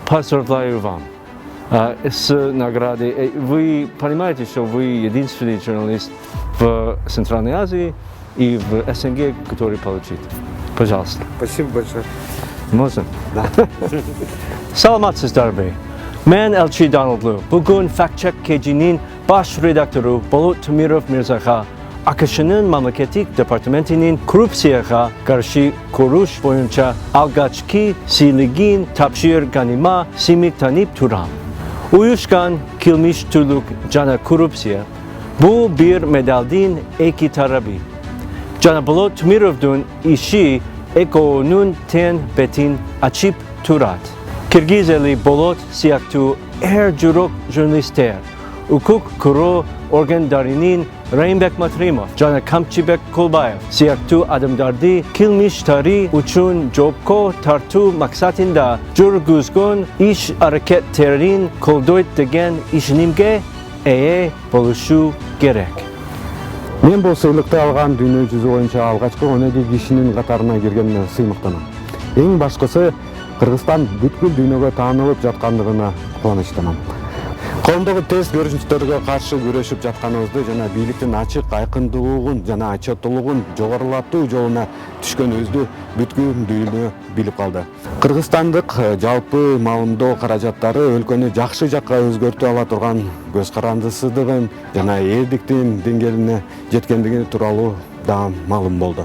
Поздравляю вам с наградой. Вы понимаете, что вы единственный журналист в Центральной Азии и в СНГ, который получит. Пожалуйста. Спасибо большое. Можно? Да. Саламатсыз дарбы. Мен Elchi Donaldlu. Bugün Fact Check KG'nin baş redaktörü Bulut Tumirov Mirzaga, AKŞ'nın Mamlaketlik Departamenti'nin korupsiyaga karşı koruş boyunca algaçki siligin tapşir ganima simik tanip turan. Uyuşkan kilmiş tuluk cana korupsiya. Bu bir medalin iki tarafı. Cana Bulut Tumirov'dun işi eko'nun ten betin açıp turat. Kirgizeli Bulut siyaktu jurok jurnalistler. Hukuk kuru organlarının Raimbek Matrimov, Cana Kamçibek Kulbayev siyaktu adımdardı kilmiş tari uçun jobko tartu maksatında jurguzgun iş hareketlerin koldoyt degen işinimge buluşu gerek. Мен бұл сыйлықты алған дүние жүзі бойынша алғашқы 12 кишинин катарына киргенине сыймыктанам. Эң башкысы Кыргызстан бүткүл дүйнөгө таанылып жаткандыгына кубанычтанам. Коомдогу терс көрүнүштөргө каршы күрөшүп жатканыбызды жана бийликтин ачык айкындуулугун жана отчеттуулугун жогорулатуу жолуна түшкөнүбүздү бүткүл дүйнө билип калды. Кыргызстандык жалпы маалымдоо каражаттары өлкөнү жакшы жакка өзгөртө ала турган көз карандысыздыгын жана элдиктин деңгээлине жеткендиги тууралуу да маалым болду.